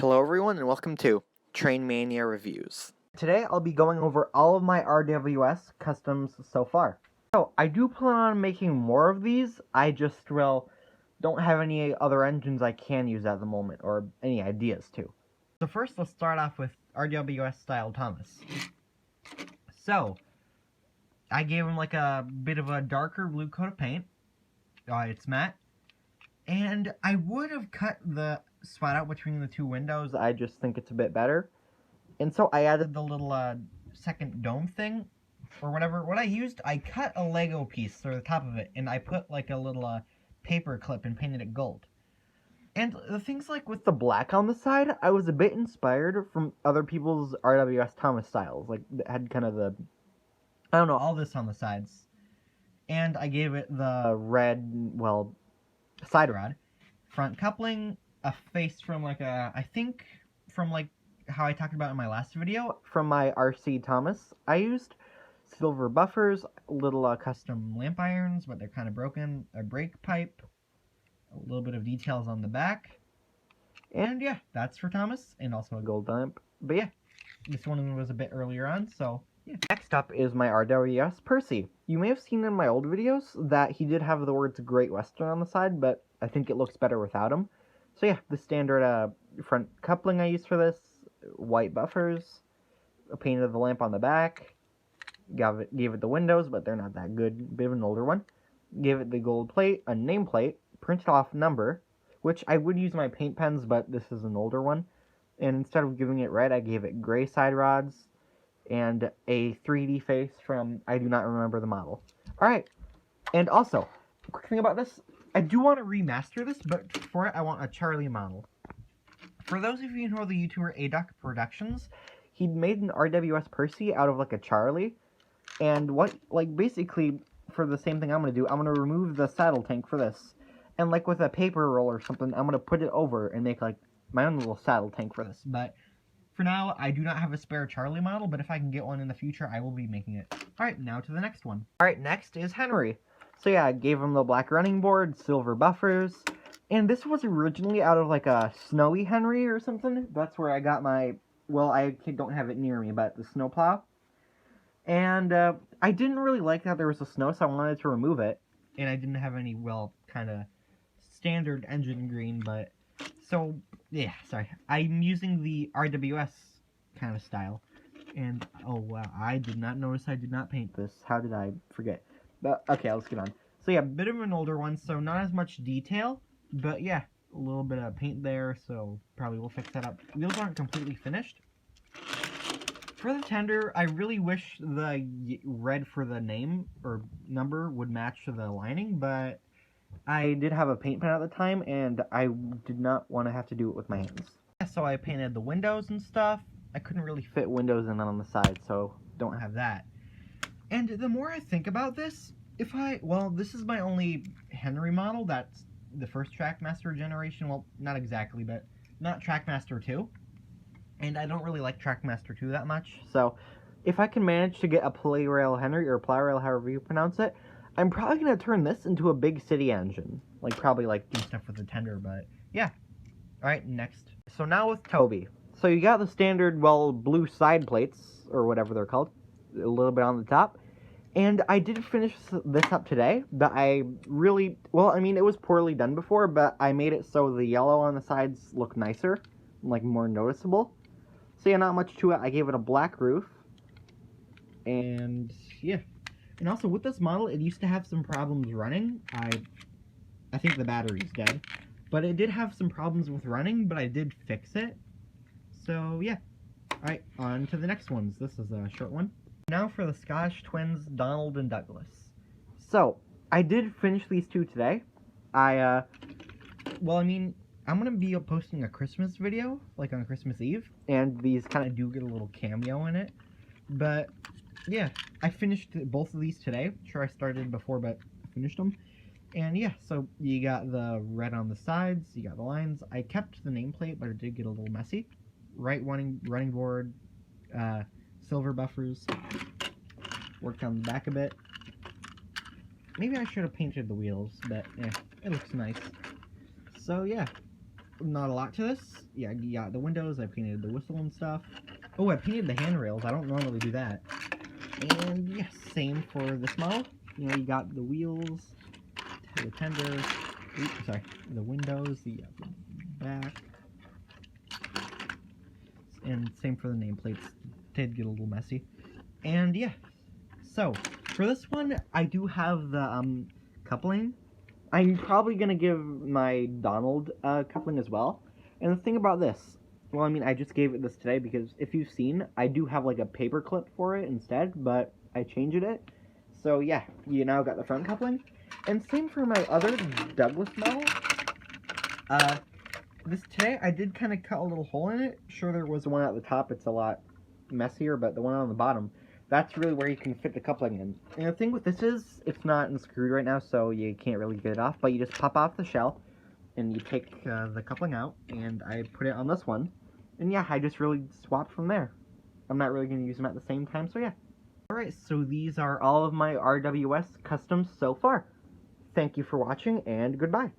Hello everyone and welcome to TrainMania Reviews. Today I'll be going over all of my RWS customs so far. So I do plan on making more of these, I just don't have any other engines I can use at the moment, or any ideas to. So first let's start off with RWS style Thomas. So, I gave him like a bit of a darker blue coat of paint. It's matte. And I would have cut the spot out between the two windows, I just think it's a bit better. And so I added the little second dome thing, or whatever. What I used, I cut a Lego piece through the top of it, and I put like a little paper clip and painted it gold. And the things like with the black on the side, I was a bit inspired from other people's RWS Thomas styles. Like, it had kind of the, I don't know, all this on the sides. And I gave it the red, well, side rod, front coupling, a face from like I think from like how I talked about in my last video, from my RC Thomas I used, silver buffers, little custom lamp irons, but they're kind of broken, a brake pipe, a little bit of details on the back, and yeah, that's for Thomas, and also a gold lamp. But yeah, this one was a bit earlier on, so yeah. Next up is my RWS Percy. You may have seen in my old videos that he did have the words Great Western on the side, but I think it looks better without him. So yeah, the standard front coupling I used for this, white buffers, painted the lamp on the back, gave it the windows, but they're not that good, bit of an older one. Gave it the gold plate, a nameplate, printed off number, which I would use my paint pens, but this is an older one. And instead of giving it red, I gave it gray side rods, and a 3D face from, I do not remember the model. Alright, and also, quick thing about this, I do want to remaster this, but for it I want a Charlie model. For those of you who know the YouTuber Aduck Productions, he made an RWS Percy out of like a Charlie, and basically, for the same thing I'm going to do, I'm going to remove the saddle tank for this, and like with a paper roll or something, I'm going to put it over and make like my own little saddle tank for this, but for now, I do not have a spare Charlie model, but if I can get one in the future, I will be making it. Alright, now to the next one. Alright, next is Henry. So yeah, I gave him the black running board, silver buffers, and this was originally out of like a Snowy Henry or something. That's where I got my, well, I don't have it near me, but the snowplow. And I didn't really like that there was a snow, so I wanted to remove it. And I didn't have any, well, kind of standard engine green, but so yeah, sorry. I'm using the RWS kind of style. And, oh wow, I did not notice I did not paint this. How did I forget? But, okay, let's get on. So yeah, a bit of an older one, so not as much detail. But yeah, a little bit of paint there, so probably we'll fix that up. Wheels aren't completely finished. For the tender, I really wish the red for the name, or number, would match the lining, but I did have a paint pen at the time, and I did not want to have to do it with my hands. So I painted the windows and stuff. I couldn't really fit windows in on the side, so don't have that. And the more I think about this, this is my only Henry model. That's the first Trackmaster generation. Well, not exactly, but not Trackmaster 2. And I don't really like Trackmaster 2 that much. So if I can manage to get a Plarail Henry, or Plarail, however you pronounce it, I'm probably going to turn this into a big city engine. Like, probably, like, do stuff with the tender, but, yeah. Alright, next. So now with Toby. So you got the standard, well, blue side plates, or whatever they're called, a little bit on the top. And I did finish this up today, but I really, well, I mean, it was poorly done before, but I made it so the yellow on the sides look nicer, like, more noticeable. So yeah, not much to it. I gave it a black roof. And, yeah. And also, with this model, it used to have some problems running. I think the battery's dead. But it did have some problems with running, but I did fix it. So, yeah. Alright, on to the next ones. This is a short one. Now for the Scottish twins, Donald and Douglas. So, I did finish these two today. I'm going to be posting a Christmas video, like on Christmas Eve. And these kind of do get a little cameo in it. But yeah, I finished both of these today. Sure, I started before, but I finished them. And yeah, so you got the red on the sides, you got the lines. I kept the nameplate, but it did get a little messy. Right running board, silver buffers. Worked on the back a bit. Maybe I should have painted the wheels, but yeah, it looks nice. So yeah, not a lot to this. Yeah, you got the windows, I painted the whistle and stuff. Oh, I painted the handrails, I don't normally do that. And yes, same for this model. You know, you got the wheels, the tender, the windows, the back, and same for the nameplates. Did get a little messy. And yeah, so for this one, I do have the coupling. I'm probably gonna give my Donald coupling as well. And the thing about this, well, I mean, I just gave it this today because if you've seen, I do have like a paper clip for it instead, but I changed it. So yeah, you now got the front coupling. And same for my other Douglas model. This today I did kind of cut a little hole in it. Sure, there was one at the top. It's a lot messier, but the one on the bottom, that's really where you can fit the coupling in. And the thing with this is, it's not unscrewed right now, so you can't really get it off, but you just pop off the shell, and you take the coupling out, and I put it on this one. And yeah, I just really swapped from there. I'm not really going to use them at the same time, so yeah. Alright, so these are all of my RWS customs so far. Thank you for watching, and goodbye.